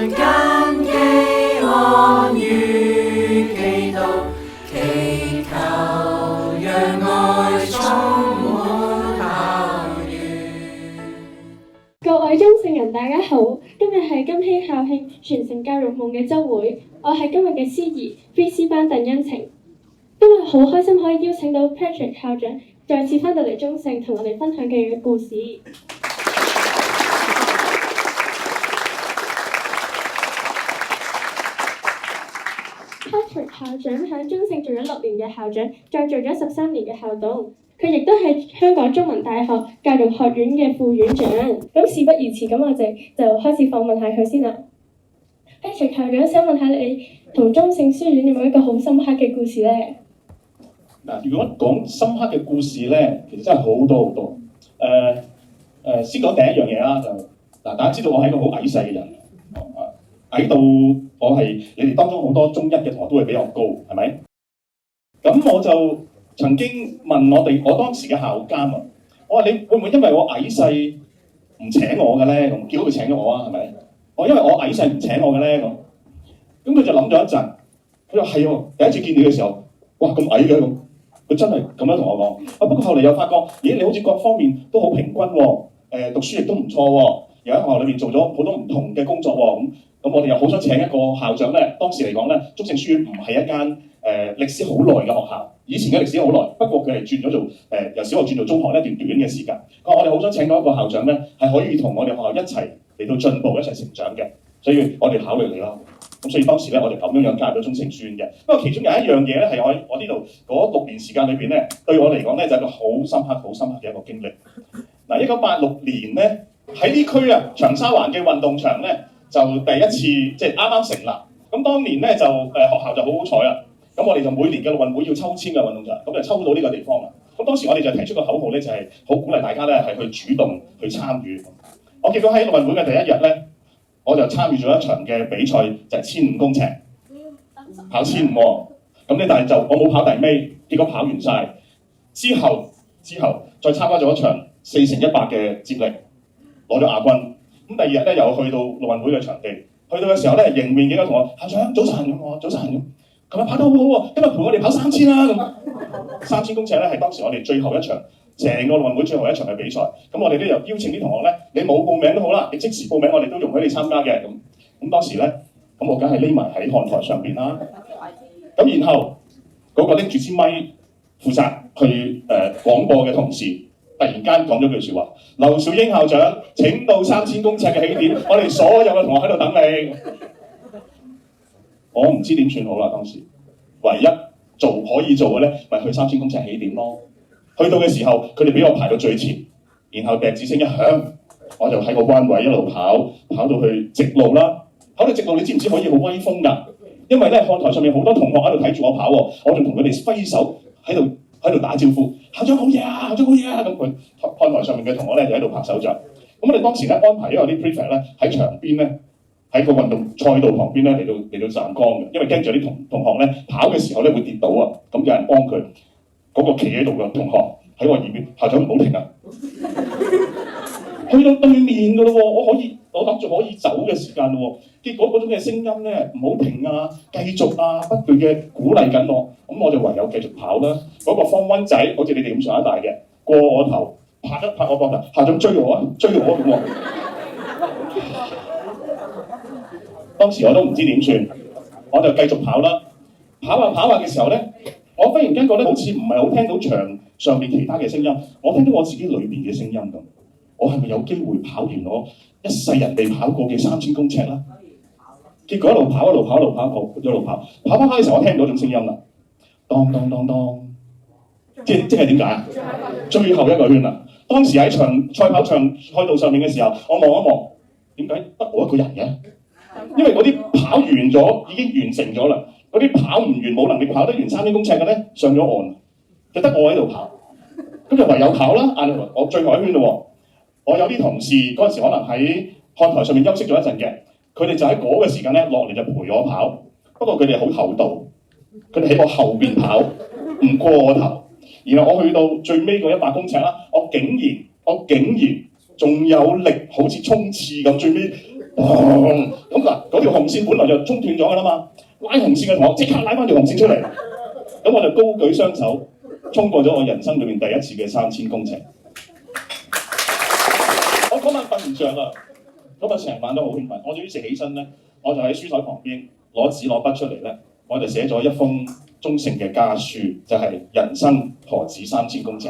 根基安於基督，祈求讓愛充滿校園。各位中聖人大家好，今日係金禧校慶傳承教育夢嘅週會，我係今日嘅司儀非 C 班鄧欣晴。今日好開心可以邀請到 Patrick 校長再次翻到嚟中聖同我哋分享嘅故事。Patrick 校長喺中聖做咗6年嘅校長，再做咗13年嘅校董。佢亦都係香港中文大學教育學院嘅副院長。咁事不宜遲，咁我哋就開始訪問下佢先啦。Patrick 校長，想問下你同中聖書院有冇一個好深刻嘅故事咧？嗱，如果講深刻嘅故事咧，其實真係好多好多。先講第一樣嘢啦，就大家知道我係一個好矮細嘅人，矮到我係你哋當中好多中一嘅同學都會比我高，係咪？咁我就曾經問我當時嘅校監啊，我話你會唔會因為我矮細唔請我嘅咧？咁叫佢請咗我啊，係咪？我因為我矮細唔請我嘅咧，咁佢就諗咗一陣，佢話係喎，第一次見你嘅時候，哇咁矮嘅咁。佢真係咁樣同我講，不過後嚟又發覺，咦你好似各方面都好平均喎，讀書亦都唔錯喎，又喺學校裏面做咗好多唔同嘅工作喎，咁我哋又好想請一個校長咧。當時嚟講咧，中聖書院唔係一間歷史好耐嘅學校，以前嘅歷史好耐，不過佢係轉咗做由小學轉做中學一段短嘅時間。我哋好想請到一個校長咧，係可以同我哋學校一齊嚟到進步、一齊成長嘅，所以我哋考慮你啦。咁所以當時咧，我就咁樣加入咗中聖書院嘅。不過其中有一樣嘢咧，係我呢度嗰6年時間裏邊咧，對我嚟講咧就係一個好深刻嘅一個經歷。嗱，1986年咧喺呢區啊長沙灣嘅運動場咧就第一次即係啱啱成立。咁當年咧就學校就好好彩啦。咁我哋就每年嘅陸運會要抽籤嘅運動場，咁就抽到呢個地方啦。咁當時我哋就提出個口號咧，就係好鼓勵大家咧係去主動去參與。我結果喺陸運會嘅第一日咧，我就參與咗一場嘅比賽，就係1500公尺，跑1500喎。咁咧，但係就我冇跑第尾，結果跑完晒之後再參加咗一場4×100嘅接力，攞咗亞軍。咁第二日咧又去到陸運會嘅場地，去到嘅時候咧，迎面幾個同學校長早晨咁，我早晨咁，琴日跑得好好喎，今日陪我哋跑3000啦咁。3000公尺咧係當時我哋最後一場。成個陸運會最後一場嘅比賽，咁我哋都有邀請啲同學咧，你冇報名都好啦，你即時報名，我哋都容許你參加嘅咁。咁當時咧，咁我梗係匿埋喺看台上邊啦。咁然後嗰個拎住支咪負責去廣播嘅同事，突然間講咗句説話：劉兆英校長請到3000公尺嘅起點，我哋所有嘅同學喺度等你。我唔知點算好啦，當時唯一可以做嘅咧，咪去3000公尺起點咯。去到嘅時候，佢哋俾我排到最前，然後笛子聲一響，我就喺個彎位一路跑到去直路啦。跑到直路，你知唔知可以好威風㗎？因為咧，看台上面好多同學喺度睇住我跑喎，我仲同佢哋揮手喺度打招呼，校長好嘢啊，校長好嘢啊！咁佢看台上面嘅同學咧就喺度拍手掌。咁我哋當時咧安排咗有啲 prefect 咧喺場邊咧，喺個運動賽道旁邊咧嚟到站崗嘅，因為驚住啲同學咧跑嘅時候咧會跌倒啊，咁有人幫佢。嗰個企喺度嘅同學喺我耳邊，校長唔好停啊！去到對面嘅咯喎，我諗住可以走嘅時間咯喎，結果嗰種嘅聲音咧唔好停啊，繼續啊，不斷嘅鼓勵緊我，咁我就唯有繼續跑啦。嗰個方溫仔好似你哋咁上下大嘅，過我頭拍一拍我膊頭，校長追我啊，追我咁喎。當時我都唔知點算，我就繼續跑啦。跑下嘅時候咧，我忽然間覺得好似唔係好聽到場上面其他嘅聲音，我聽到我自己裏邊嘅聲音咁。我係咪有機會跑完我一世人未跑過嘅3000公尺啦？結果一路跑嘅時候，我聽到一種聲音啦，當當當當，即係點解啊？最後一個圈啦。當時喺賽道上面嘅時候，我望一望，點解得我一個人嘅？因為嗰啲跑完咗已經完成咗啦。嗰啲跑唔完冇能力跑得完3000公尺嘅咧，上咗岸，就得我喺度跑，咁就唯有跑啦。我最後一圈嘞喎，我有啲同事嗰陣時可能喺看台上面休息咗一陣嘅，佢哋就喺嗰個時間咧落嚟就陪我跑。不過佢哋好厚道，佢哋喺我後邊跑，唔過我頭。然後我去到最尾嗰100公尺啦，我竟然仲有力，好似衝刺咁，最尾咁嗱。嗰條紅線本來就中斷咗㗎啦嘛，拉紅線嘅同學即刻拉翻條紅線出嚟，咁我就高舉雙手，衝過咗我人生裏面第一次嘅3000公尺。我嗰晚瞓唔着啊，咁啊成晚都好興奮。我於是起身咧，我就喺書台旁邊攞紙攞筆出嚟咧，我就寫咗一封忠誠嘅家書，就係、人生何止3000公尺。